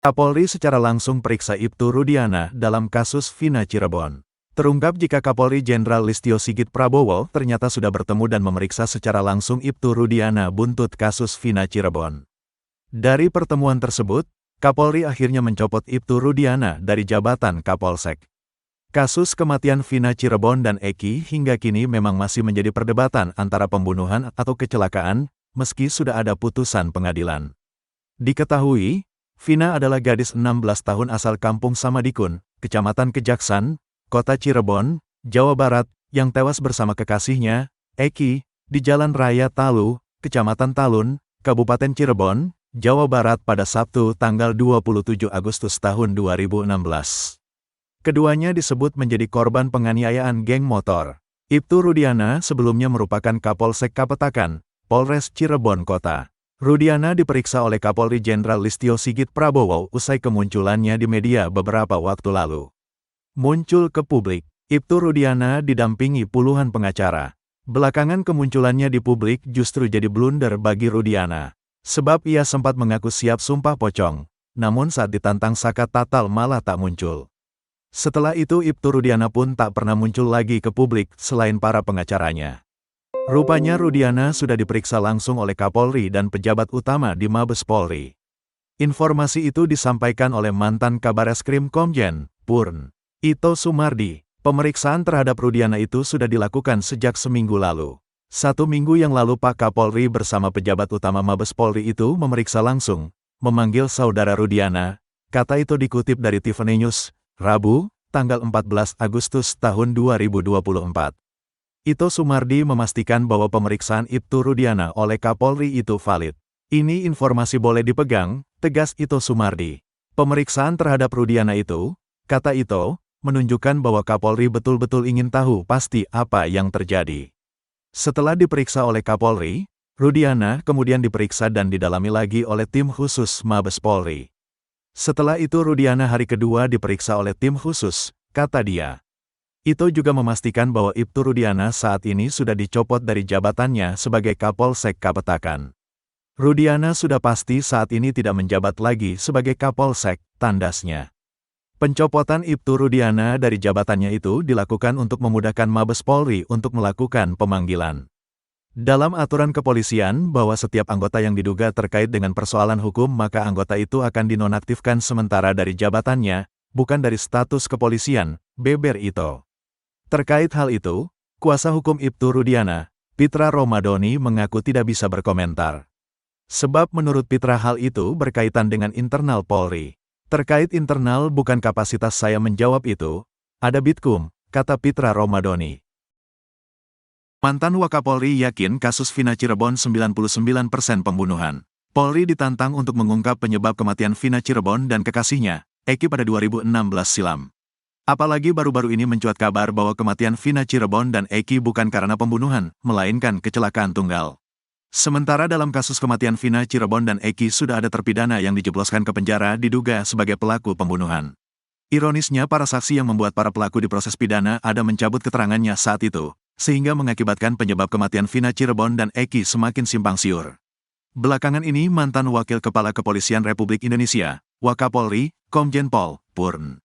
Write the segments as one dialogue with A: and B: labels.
A: Kapolri secara langsung periksa Ibtu Rudiana dalam kasus Vina Cirebon. Terungkap jika Kapolri Jenderal Listio Sigit Prabowo ternyata sudah bertemu dan memeriksa secara langsung Ibtu Rudiana buntut kasus Vina Cirebon. Dari pertemuan tersebut, Kapolri akhirnya mencopot Ibtu Rudiana dari jabatan Kapolsek. Kasus kematian Vina Cirebon dan Eki hingga kini memang masih menjadi perdebatan antara pembunuhan atau kecelakaan, meski sudah ada putusan pengadilan. Diketahui, Vina adalah gadis 16 tahun asal Kampung Samadikun, Kecamatan Kejaksan, Kota Cirebon, Jawa Barat, yang tewas bersama kekasihnya, Eki, di Jalan Raya Talu, Kecamatan Talun, Kabupaten Cirebon, Jawa Barat pada Sabtu tanggal 27 Agustus tahun 2016. Keduanya disebut menjadi korban penganiayaan geng motor. Ibtu Rudiana sebelumnya merupakan Kapolsek Kapetakan, Polres Cirebon Kota. Rudiana diperiksa oleh Kapolri Jenderal Listio Sigit Prabowo usai kemunculannya di media beberapa waktu lalu. Muncul ke publik, Ibtu Rudiana didampingi puluhan pengacara. Belakangan kemunculannya di publik justru jadi blunder bagi Rudiana. Sebab ia sempat mengaku siap sumpah pocong, namun saat ditantang Saka Tatal malah tak muncul. Setelah itu Ibtu Rudiana pun tak pernah muncul lagi ke publik selain para pengacaranya. Rupanya Rudiana sudah diperiksa langsung oleh Kapolri dan pejabat utama di Mabes Polri. Informasi itu disampaikan oleh mantan Kabareskrim Komjen, Purn. Ito Sumardi. Pemeriksaan terhadap Rudiana itu sudah dilakukan sejak seminggu lalu. 1 minggu yang lalu Pak Kapolri bersama pejabat utama Mabes Polri itu memeriksa langsung, memanggil saudara Rudiana, kata itu dikutip dari Tiffany News, Rabu, tanggal 14 Agustus tahun 2024. Ito Sumardi memastikan bahwa pemeriksaan Ibtu Rudiana oleh Kapolri itu valid. Ini informasi boleh dipegang, tegas Ito Sumardi. Pemeriksaan terhadap Rudiana itu, kata Ito, menunjukkan bahwa Kapolri betul-betul ingin tahu pasti apa yang terjadi. Setelah diperiksa oleh Kapolri, Rudiana kemudian diperiksa dan didalami lagi oleh tim khusus Mabes Polri. Setelah itu Rudiana hari kedua diperiksa oleh tim khusus, kata dia. Ito juga memastikan bahwa Ibtu Rudiana saat ini sudah dicopot dari jabatannya sebagai Kapolsek Kapetakan. Rudiana sudah pasti saat ini tidak menjabat lagi sebagai Kapolsek, tandasnya. Pencopotan Ibtu Rudiana dari jabatannya itu dilakukan untuk memudahkan Mabes Polri untuk melakukan pemanggilan. Dalam aturan kepolisian bahwa setiap anggota yang diduga terkait dengan persoalan hukum maka anggota itu akan dinonaktifkan sementara dari jabatannya, bukan dari status kepolisian, beber Ito. Terkait hal itu, kuasa hukum Ibtu Rudiana, Pitra Romadoni mengaku tidak bisa berkomentar. Sebab menurut Pitra hal itu berkaitan dengan internal Polri. Terkait internal bukan kapasitas saya menjawab itu, ada Bitkum, kata Pitra Romadoni. Mantan Wakapolri yakin kasus Vina Cirebon 99% pembunuhan. Polri ditantang untuk mengungkap penyebab kematian Vina Cirebon dan kekasihnya, Eki pada 2016 silam. Apalagi baru-baru ini mencuat kabar bahwa kematian Vina Cirebon dan Eki bukan karena pembunuhan, melainkan kecelakaan tunggal. Sementara dalam kasus kematian Vina Cirebon dan Eki sudah ada terpidana yang dijebloskan ke penjara diduga sebagai pelaku pembunuhan. Ironisnya para saksi yang membuat para pelaku diproses pidana ada mencabut keterangannya saat itu, sehingga mengakibatkan penyebab kematian Vina Cirebon dan Eki semakin simpang siur. Belakangan ini mantan Wakil Kepala Kepolisian Republik Indonesia, Wakapolri, Komjen Pol, Purn.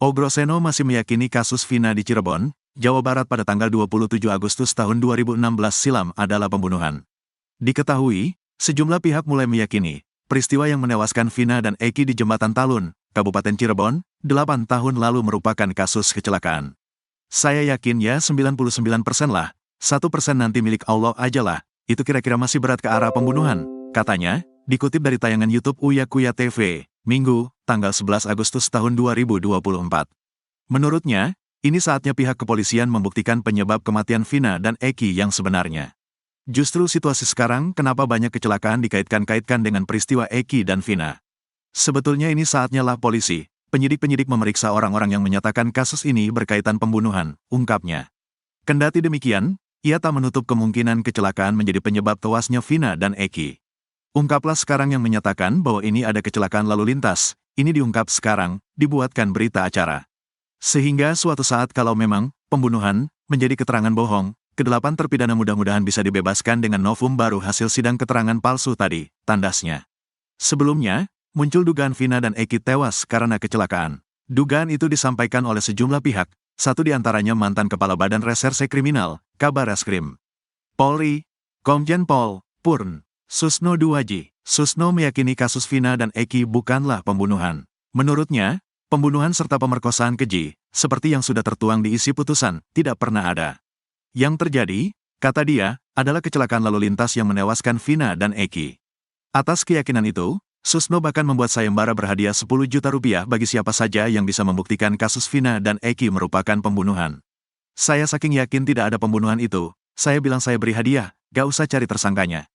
A: Ogroseno masih meyakini kasus Vina di Cirebon, Jawa Barat pada tanggal 27 Agustus tahun 2016 silam adalah pembunuhan. Diketahui, sejumlah pihak mulai meyakini, peristiwa yang menewaskan Vina dan Eki di Jembatan Talun, Kabupaten Cirebon, 8 tahun lalu merupakan kasus kecelakaan. Saya yakin ya 99% lah, 1% nanti milik Allah aja lah, itu kira-kira masih berat ke arah pembunuhan, katanya, dikutip dari tayangan YouTube Uya Kuya TV, Minggu, tanggal 11 Agustus tahun 2024. Menurutnya, ini saatnya pihak kepolisian membuktikan penyebab kematian Vina dan Eki yang sebenarnya. Justru situasi sekarang kenapa banyak kecelakaan dikait-kaitkan dengan peristiwa Eki dan Vina. Sebetulnya ini saatnya lah polisi, penyidik-penyidik memeriksa orang-orang yang menyatakan kasus ini berkaitan pembunuhan, ungkapnya. Kendati demikian, ia tak menutup kemungkinan kecelakaan menjadi penyebab tewasnya Vina dan Eki. Ungkaplah sekarang yang menyatakan bahwa ini ada kecelakaan lalu lintas, ini diungkap sekarang, dibuatkan berita acara. Sehingga suatu saat kalau memang pembunuhan menjadi keterangan bohong, ke-8 terpidana mudah-mudahan bisa dibebaskan dengan novum baru hasil sidang keterangan palsu tadi, tandasnya. Sebelumnya, Muncul dugaan Vina dan Eki tewas karena kecelakaan. Dugaan itu disampaikan oleh sejumlah pihak, satu di antaranya mantan Kepala Badan Reserse Kriminal, Kabar Eskrim Polri, Komjen Pol Purn Susno Duwaji. Susno meyakini kasus Vina dan Eki bukanlah pembunuhan. Menurutnya, pembunuhan serta pemerkosaan keji, seperti yang sudah tertuang di isi putusan, tidak pernah ada. Yang terjadi, kata dia, adalah kecelakaan lalu lintas yang menewaskan Vina dan Eki. Atas keyakinan itu, Susno bahkan membuat sayembara berhadiah 10 juta rupiah bagi siapa saja yang bisa membuktikan kasus Vina dan Eki merupakan pembunuhan. Saya saking yakin tidak ada pembunuhan itu, saya bilang saya beri hadiah, gak usah cari tersangkanya.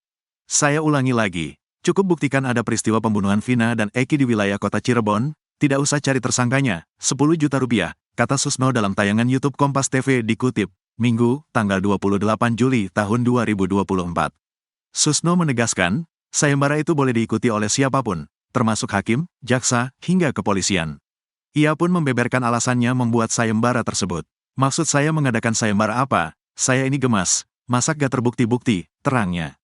A: Saya ulangi lagi, cukup buktikan ada peristiwa pembunuhan Vina dan Eki di wilayah kota Cirebon, tidak usah cari tersangkanya, 10 juta rupiah, kata Susno dalam tayangan YouTube Kompas TV dikutip, Minggu, tanggal 28 Juli tahun 2024. Susno menegaskan, sayembara itu boleh diikuti oleh siapapun, termasuk hakim, jaksa, hingga kepolisian. Ia pun membeberkan alasannya membuat sayembara tersebut. Maksud saya mengadakan sayembara apa? Saya ini gemas, masa gak terbukti-bukti, terangnya.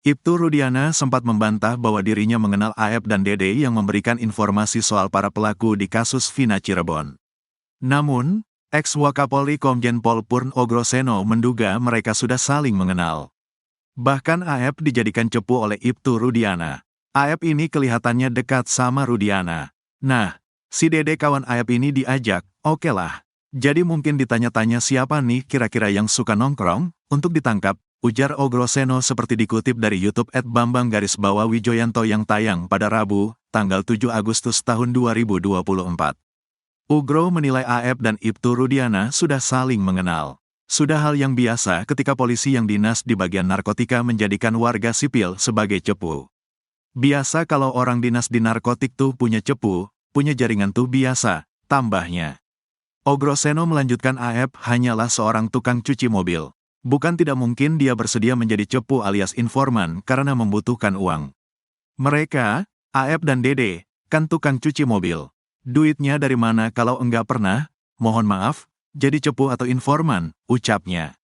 A: Ibtu Rudiana sempat membantah bahwa dirinya mengenal Aep dan Dede yang memberikan informasi soal para pelaku di kasus Vina Cirebon. Namun, ex-Wakapolri Komjen Pol Purn Ogroseno menduga mereka sudah saling mengenal. Bahkan Aep dijadikan cepu oleh Ibtu Rudiana. Aep ini kelihatannya dekat sama Rudiana. Nah, si Dede kawan Aep ini diajak, oke lah. Jadi mungkin ditanya-tanya siapa nih kira-kira yang suka nongkrong, untuk ditangkap, ujar Ogroseno seperti dikutip dari YouTube @bambang_wijoyanto yang tayang pada Rabu, tanggal 7 Agustus tahun 2024. Ugro menilai Aep dan Ibtu Rudiana sudah saling mengenal. Sudah hal yang biasa ketika polisi yang dinas di bagian narkotika menjadikan warga sipil sebagai cepu. Biasa kalau orang dinas di narkotik tuh punya cepu, punya jaringan tuh biasa, tambahnya. Ogroseno melanjutkan Aep hanyalah seorang tukang cuci mobil. Bukan tidak mungkin dia bersedia menjadi cepu alias informan karena membutuhkan uang. Mereka, Aep dan Dede, kan tukang cuci mobil. Duitnya dari mana kalau enggak pernah, mohon maaf, jadi cepu atau informan, ucapnya.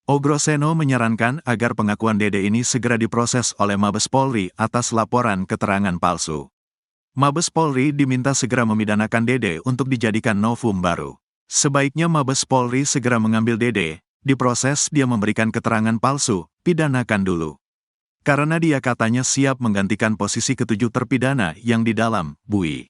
A: Ogroseno menyarankan agar pengakuan Dede ini segera diproses oleh Mabes Polri atas laporan keterangan palsu. Mabes Polri diminta segera memidanakan Dede untuk dijadikan novum baru. Sebaiknya Mabes Polri segera mengambil Dede, diproses dia memberikan keterangan palsu, pidanakan dulu. Karena dia katanya siap menggantikan posisi ketujuh terpidana yang di dalam bui.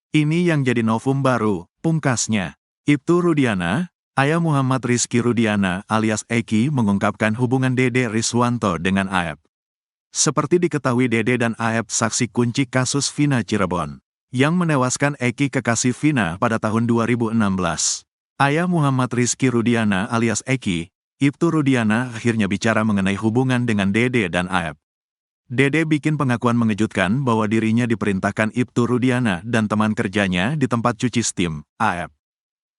A: Ini yang jadi novum baru, pungkasnya. Ibtu Rudiana, ayah Muhammad Rizky Rudiana alias Eki mengungkapkan hubungan Dede Riswanto dengan Aep. Seperti diketahui Dede dan Aep saksi kunci kasus Vina Cirebon, yang menewaskan Eki kekasih Vina pada tahun 2016. Ayah Muhammad Rizky Rudiana alias Eki, Ibtu Rudiana akhirnya bicara mengenai hubungan dengan Dede dan Aep. Dede bikin pengakuan mengejutkan bahwa dirinya diperintahkan Ibtu Rudiana dan teman kerjanya di tempat cuci steam, Aep.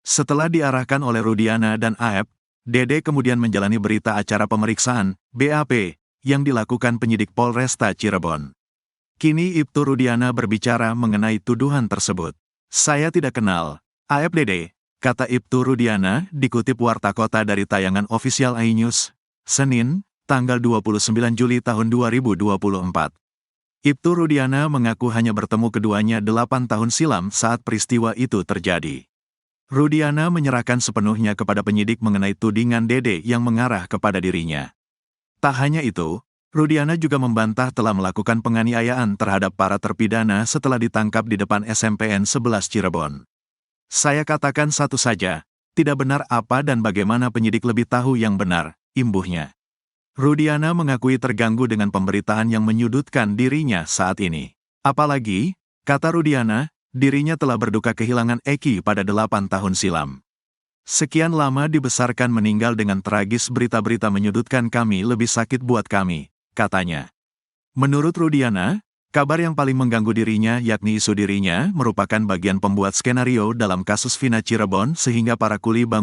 A: Setelah diarahkan oleh Rudiana dan Aep, Dede kemudian menjalani berita acara pemeriksaan, BAP, yang dilakukan penyidik Polresta Cirebon. Kini Ibtu Rudiana berbicara mengenai tuduhan tersebut. Saya tidak kenal Aep Dede, kata Ibtu Rudiana, dikutip Warta Kota dari tayangan official iNews, Senin, tanggal 29 Juli tahun 2024. Ibtu Rudiana mengaku hanya bertemu keduanya 8 tahun silam saat peristiwa itu terjadi. Rudiana menyerahkan sepenuhnya kepada penyidik mengenai tudingan Dede yang mengarah kepada dirinya. Tak hanya itu, Rudiana juga membantah telah melakukan penganiayaan terhadap para terpidana setelah ditangkap di depan SMPN 11 Cirebon. Saya katakan satu saja, tidak benar apa dan bagaimana penyidik lebih tahu yang benar, imbuhnya. Rudiana mengakui terganggu dengan pemberitaan yang menyudutkan dirinya saat ini. Apalagi, kata Rudiana, dirinya telah berduka kehilangan Eki pada 8 tahun silam. Sekian lama dibesarkan meninggal dengan tragis, berita-berita menyudutkan kami lebih sakit buat kami, katanya. Menurut Rudiana, kabar yang paling mengganggu dirinya yakni isu dirinya merupakan bagian pembuat skenario dalam kasus Vina Cirebon sehingga para kuli bangunan